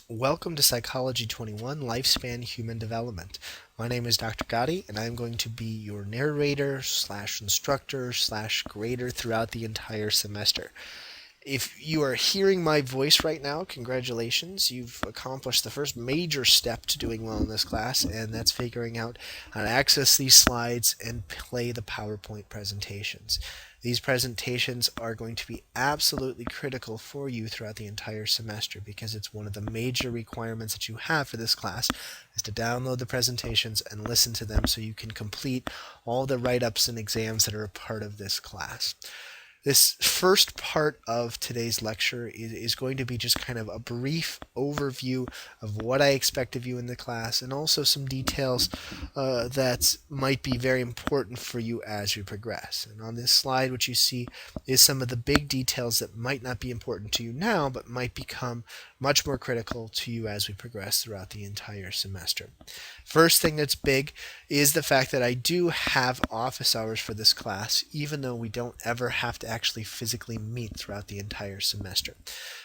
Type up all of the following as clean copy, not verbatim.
Welcome to Psychology 21 Lifespan Human Development. My name is Dr. Gotti, and I'm going to be your narrator slash instructor slash grader throughout the entire semester. If you are hearing my voice right now, congratulations. You've accomplished the first major step to doing well in this class, and that's figuring out how to access these slides and play the PowerPoint presentations. These presentations are going to be absolutely critical for you throughout the entire semester because it's one of the major requirements that you have for this class is to download the presentations and listen to them so you can complete all the write-ups and exams that are a part of this class. This first part of today's lecture is going to be just kind of a brief overview of what I expect of you in the class and also some details that might be very important for you as you progress. And on this slide, what you see is some of the big details that might not be important to you now, but might become much more critical to you as we progress throughout the entire semester. First thing that's big is the fact that I do have office hours for this class, even though we don't ever have to actually physically meet throughout the entire semester.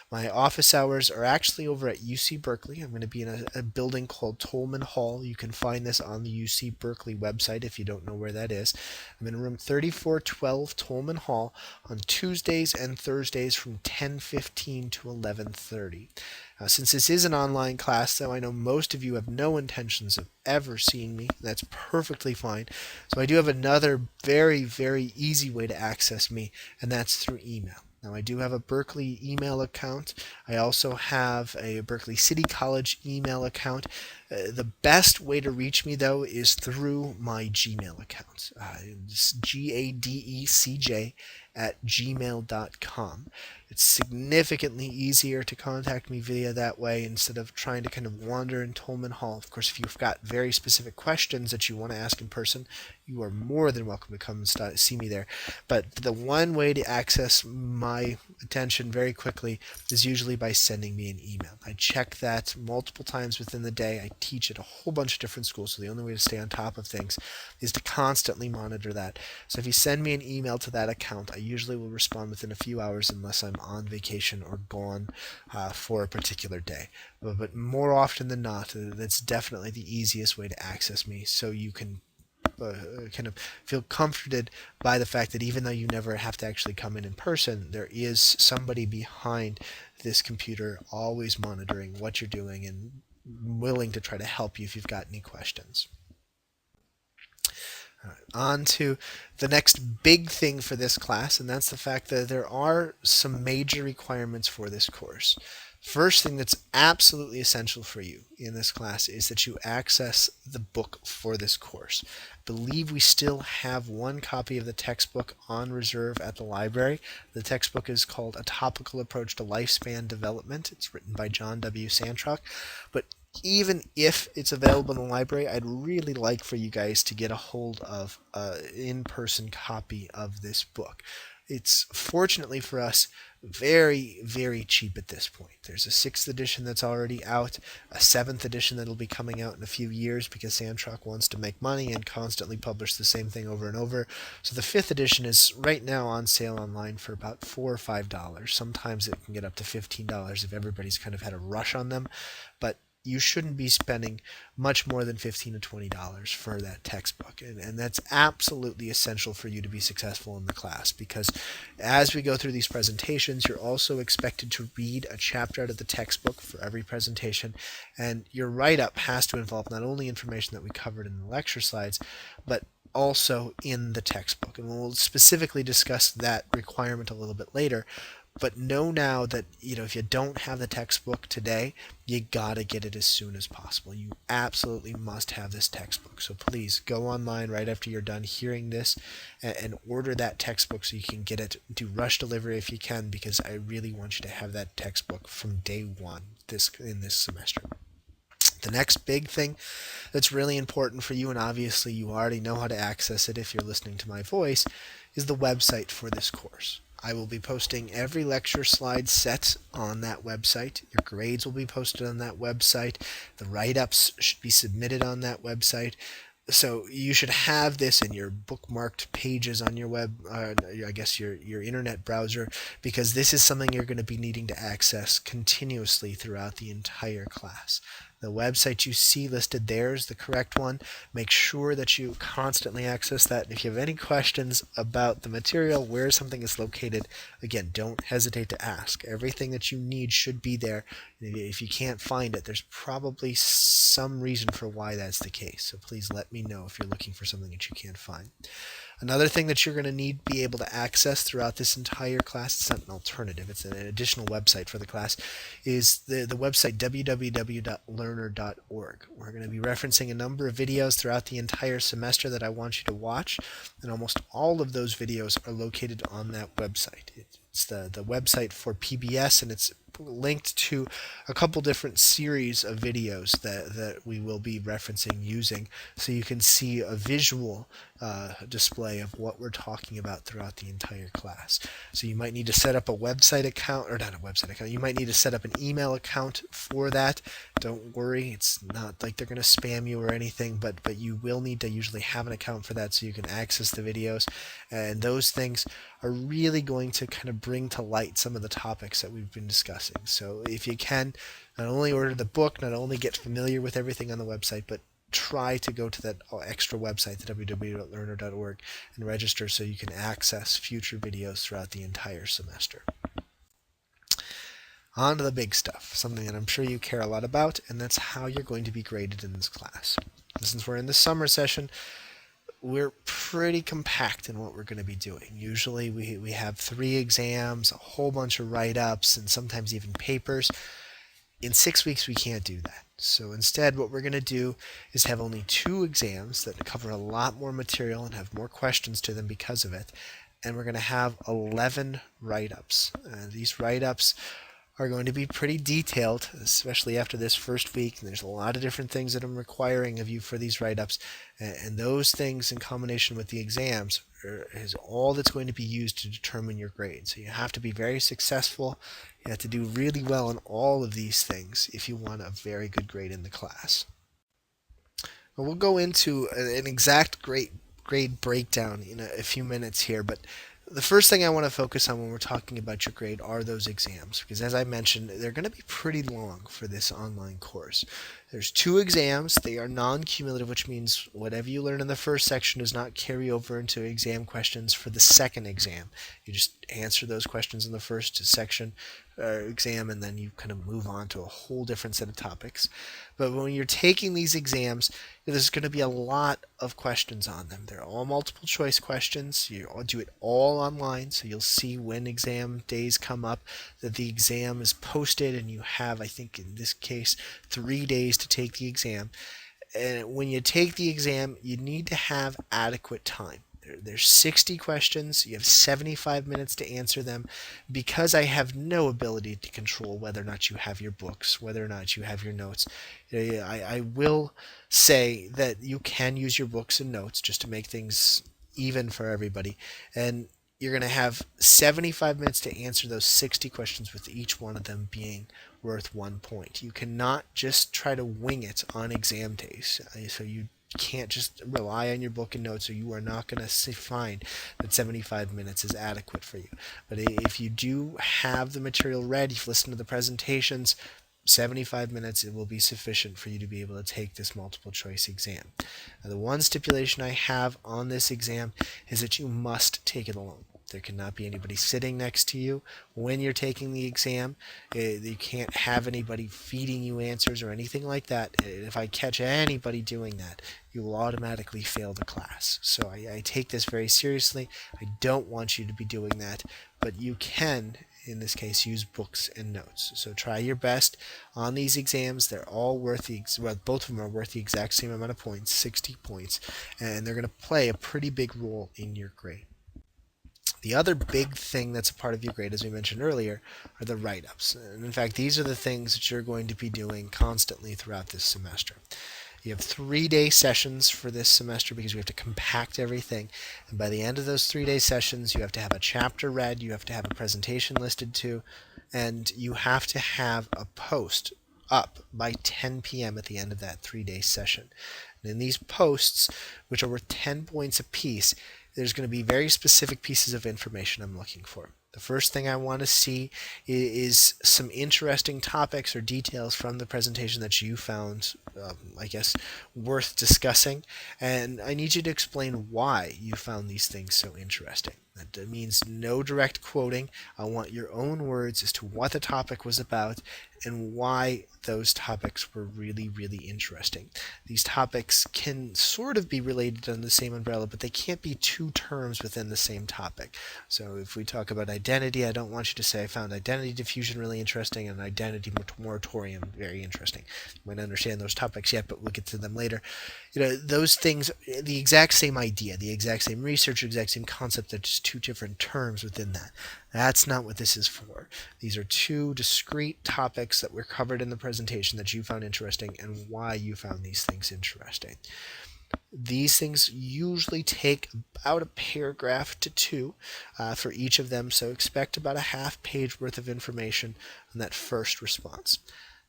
My office hours are actually over at UC Berkeley. I'm going to be in a building called Tolman Hall. You can find this on the UC Berkeley website if you don't know where that is. I'm in room 3412 Tolman Hall on Tuesdays and Thursdays from 10:15 to 11:30. Since this is an online class, though, I know most of you have no intentions of ever seeing me. That's perfectly fine. So I do have another very, very easy way to access me, and that's through email. Now, I do have a Berkeley email account. I also have a Berkeley City College email account. The best way to reach me, though, is through my Gmail account. It's GADECJ@gmail.com. It's significantly easier to contact me via that way instead of trying to kind of wander in Tolman Hall. Of course, if you've got very specific questions that you want to ask in person, you are more than welcome to come and see me there. But the one way to access my attention very quickly is usually by sending me an email. I check that multiple times within the day. I teach at a whole bunch of different schools, so the only way to stay on top of things is to constantly monitor that. So if you send me an email to that account, I usually will respond within a few hours unless I'm on vacation or gone for a particular day. But more often than not, that's definitely the easiest way to access me, so you can kind of feel comforted by the fact that even though you never have to actually come in person, there is somebody behind this computer always monitoring what you're doing and willing to try to help you if you've got any questions. On to the next big thing for this class, and that's the fact that there are some major requirements for this course. First thing that's absolutely essential for you in this class is that you access the book for this course. I believe we still have one copy of the textbook on reserve at the library. The textbook is called A Topical Approach to Lifespan Development. It's written by John W. Santrock. But even if it's available in the library, I'd really like for you guys to get a hold of an in-person copy of this book. It's, fortunately for us, very, very cheap at this point. There's a 6th edition that's already out, a 7th edition that'll be coming out in a few years because Santrock wants to make money and constantly publish the same thing over and over. So the 5th edition is right now on sale online for about $4 or $5. Sometimes it can get up to $15 if everybody's kind of had a rush on them, but you shouldn't be spending much more than $15 to $20 for that textbook. And that's absolutely essential for you to be successful in the class because as we go through these presentations, you're also expected to read a chapter out of the textbook for every presentation. And your write-up has to involve not only information that we covered in the lecture slides, but also in the textbook. And we'll specifically discuss that requirement a little bit later. But know now that, if you don't have the textbook today, you gotta get it as soon as possible. You absolutely must have this textbook. So please go online right after you're done hearing this and order that textbook so you can get it. Do rush delivery if you can, because I really want you to have that textbook from day one in this semester. The next big thing that's really important for you, and obviously you already know how to access it if you're listening to my voice, is the website for this course. I will be posting every lecture slide set on that website. Your grades will be posted on that website. The write-ups should be submitted on that website. So you should have this in your bookmarked pages on your web, I guess your internet browser, because this is something you're going to be needing to access continuously throughout the entire class. The website you see listed there is the correct one. Make sure that you constantly access that. If you have any questions about the material, where something is located, again, don't hesitate to ask. Everything that you need should be there. If you can't find it, there's probably some reason for why that's the case. So please let me know if you're looking for something that you can't find. Another thing that you're going to need to be able to access throughout this entire class, it's not an alternative, it's an additional website for the class, is the website www.learner.org. We're going to be referencing a number of videos throughout the entire semester that I want you to watch, and almost all of those videos are located on that website. It's the website for PBS, and it's linked to a couple different series of videos that we will be referencing using, so you can see a visual display of what we're talking about throughout the entire class. So you might need to set up a website account, or not a website account, you might need to set up an email account for that. Don't worry, it's not like they're going to spam you or anything, but you will need to usually have an account for that so you can access the videos, and those things are really going to kind of bring to light some of the topics that we've been discussing. So if you can, not only order the book, not only get familiar with everything on the website, but try to go to that extra website, the www.learner.org, and register so you can access future videos throughout the entire semester. On to the big stuff, something that I'm sure you care a lot about, and that's how you're going to be graded in this class. Since we're in the summer session, we're pretty compact in what we're going to be doing. Usually we have 3 exams, a whole bunch of write-ups, and sometimes even papers. In 6 weeks, we can't do that. So instead, what we're going to do is have only 2 exams that cover a lot more material and have more questions to them because of it. And we're going to have 11 write-ups. These write-ups are going to be pretty detailed, especially after this first week. And there's a lot of different things that I'm requiring of you for these write-ups. And those things in combination with the exams is all that's going to be used to determine your grade. So you have to be very successful. You have to do really well in all of these things if you want a very good grade in the class. Well, we'll go into an exact grade breakdown in a few minutes here, but the first thing I want to focus on when we're talking about your grade are those exams, because as I mentioned, they're going to be pretty long for this online course. There's 2 exams. They are non-cumulative, which means whatever you learn in the first section does not carry over into exam questions for the second exam. You just answer those questions in the first section exam, and then you kind of move on to a whole different set of topics. But when you're taking these exams, there's going to be a lot of questions on them. They're all multiple choice questions. You do it all online, so you'll see when exam days come up that the exam is posted, and you have, I think in this case, 3 days to take the exam. And when you take the exam, you need to have adequate time. There's 60 questions. You have 75 minutes to answer them. Because I have no ability to control whether or not you have your books, whether or not you have your notes, I will say that you can use your books and notes just to make things even for everybody. And you're going to have 75 minutes to answer those 60 questions, with each one of them being worth 1 point. You cannot just try to wing it on exam days. So you can't just rely on your book and notes, or you are not going to find that 75 minutes is adequate for you. But if you do have the material read, you've listened to the presentations, 75 minutes, it will be sufficient for you to be able to take this multiple choice exam. Now, the one stipulation I have on this exam is that you must take it alone. There cannot be anybody sitting next to you when you're taking the exam. You can't have anybody feeding you answers or anything like that. If I catch anybody doing that, you will automatically fail the class. So I take this very seriously. I don't want you to be doing that, but you can, in this case, use books and notes. So try your best on these exams. They're all worth both of them are worth the exact same amount of points, 60 points, and they're going to play a pretty big role in your grade. The other big thing that's a part of your grade, as we mentioned earlier, are the write-ups. And in fact, these are the things that you're going to be doing constantly throughout this semester. You have 3-day sessions for this semester because we have to compact everything. And by the end of those 3-day sessions, you have to have a chapter read, you have to have a presentation listed to, and you have to have a post up by 10 p.m. at the end of that 3-day session. And in these posts, which are worth 10 points apiece, there's going to be very specific pieces of information I'm looking for. The first thing I want to see is some interesting topics or details from the presentation that you found, I guess, worth discussing. And I need you to explain why you found these things so interesting. That means no direct quoting. I want your own words as to what the topic was about and why those topics were really, really interesting. These topics can sort of be related under the same umbrella, but they can't be two terms within the same topic. So if we talk about identity, I don't want you to say I found identity diffusion really interesting and identity moratorium very interesting. You might not understand those topics yet, but we'll get to them later. Those things, the exact same idea, the exact same research, exact same concept, they're just two different terms within that. That's not what this is for. These are two discrete topics that were covered in the presentation that you found interesting and why you found these things interesting. These things usually take about a paragraph to two for each of them, so expect about a half-page worth of information on that first response.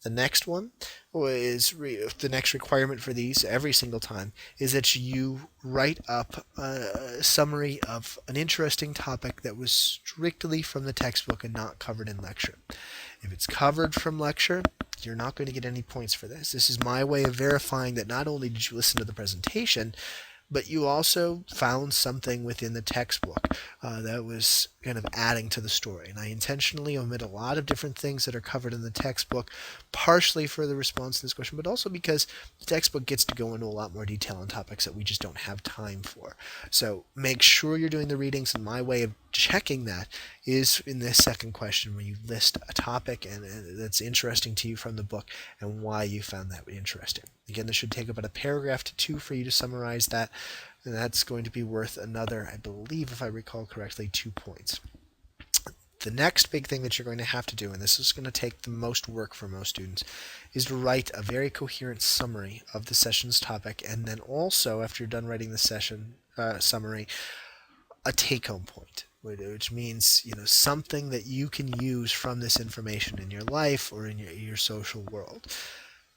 The next one is the next requirement for these every single time is that you write up a summary of an interesting topic that was strictly from the textbook and not covered in lecture. If it's covered from lecture, you're not going to get any points for this. This is my way of verifying that not only did you listen to the presentation, but you also found something within the textbook that was kind of adding to the story. And I intentionally omit a lot of different things that are covered in the textbook, partially for the response to this question, but also because the textbook gets to go into a lot more detail on topics that we just don't have time for. So make sure you're doing the readings, and my way of checking that is in this second question when you list a topic and that's interesting to you from the book and why you found that interesting. Again, this should take about a paragraph to two for you to summarize that, and that's going to be worth another, I believe, if I recall correctly, 2 points. The next big thing that you're going to have to do, and this is going to take the most work for most students, is to write a very coherent summary of the session's topic, and then also, after you're done writing the session summary, a take-home point, which means something that you can use from this information in your life or in your social world.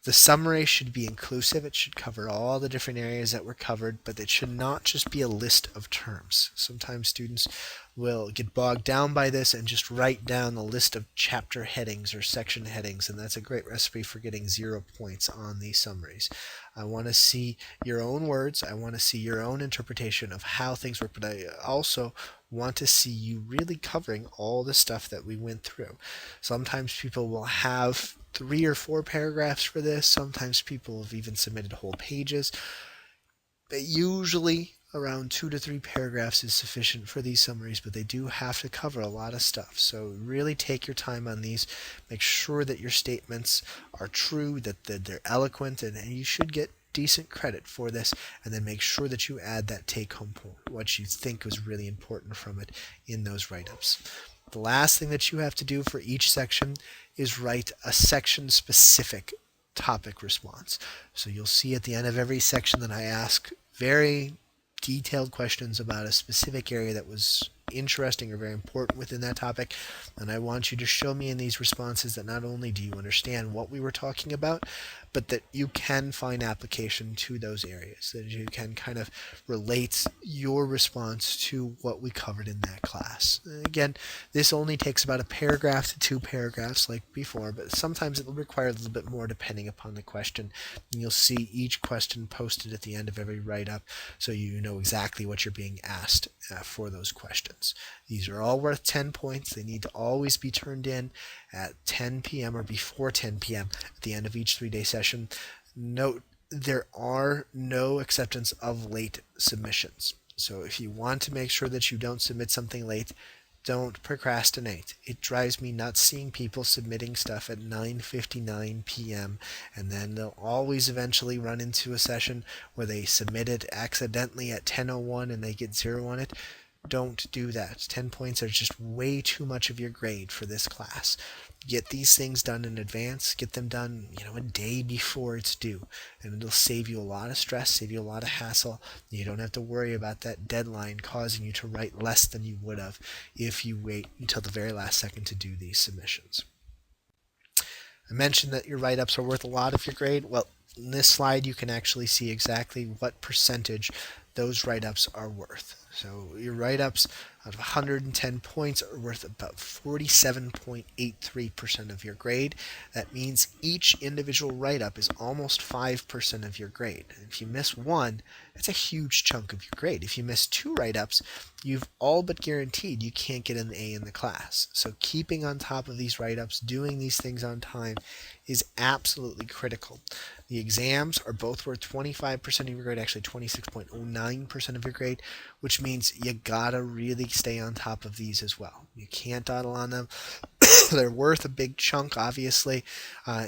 The summary should be inclusive. It should cover all the different areas that were covered, but it should not just be a list of terms. Sometimes students will get bogged down by this and just write down a list of chapter headings or section headings, and that's a great recipe for getting 0 points on these summaries. I want to see your own words. I want to see your own interpretation of how things work, but I also want to see you really covering all the stuff that we went through. Sometimes people will have 3 or 4 paragraphs for this. Sometimes people have even submitted whole pages. But usually around 2 to 3 paragraphs is sufficient for these summaries, but they do have to cover a lot of stuff. So really take your time on these. Make sure that your statements are true, that they're eloquent, and you should get decent credit for this, and then make sure that you add that take-home point, what you think was really important from it in those write-ups. The last thing that you have to do for each section is write a section-specific topic response. So you'll see at the end of every section that I ask very detailed questions about a specific area that was interesting or very important within that topic, and I want you to show me in these responses that not only do you understand what we were talking about, but that you can find application to those areas, that you can kind of relate your response to what we covered in that class. Again, this only takes about a paragraph to 2 paragraphs like before, but sometimes it will require a little bit more depending upon the question. And you'll see each question posted at the end of every write-up, so you know exactly what you're being asked for those questions. These are all worth 10 points. They need to always be turned in at 10 p.m. or before 10 p.m. at the end of each 3-day session. Note, there are no acceptance of late submissions. So if you want to make sure that you don't submit something late, don't procrastinate. It drives me nuts seeing people submitting stuff at 9:59 p.m. and then they'll always eventually run into a session where they submit it accidentally at 10:01 and they get 0 on it. Don't do that. 10 points are just way too much of your grade for this class. Get these things done in advance. Get them done, a day before it's due. And it'll save you a lot of stress, save you a lot of hassle. You don't have to worry about that deadline causing you to write less than you would have if you wait until the very last second to do these submissions. I mentioned that your write-ups are worth a lot of your grade. Well, In this slide, you can actually see exactly what percentage those write-ups are worth. So your write-ups out of 110 points are worth about 47.83% of your grade. That means each individual write-up is almost 5% of your grade. If you miss one, that's a huge chunk of your grade. If you miss two write-ups, you've all but guaranteed you can't get an A in the class. So keeping on top of these write-ups, doing these things on time, is absolutely critical. The exams are both worth 25% of your grade, actually 26.09% of your grade, which means you gotta really stay on top of these as well. You can't dawdle on them. They're worth a big chunk, obviously.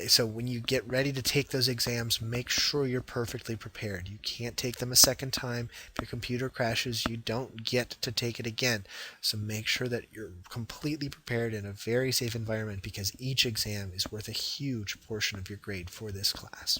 So when you get ready to take those exams, make sure you're perfectly prepared. You can't take them a second time. If your computer crashes, you don't get to take it again. So make sure that you're completely prepared in a very safe environment, because each exam is worth a huge portion of your grade for this class.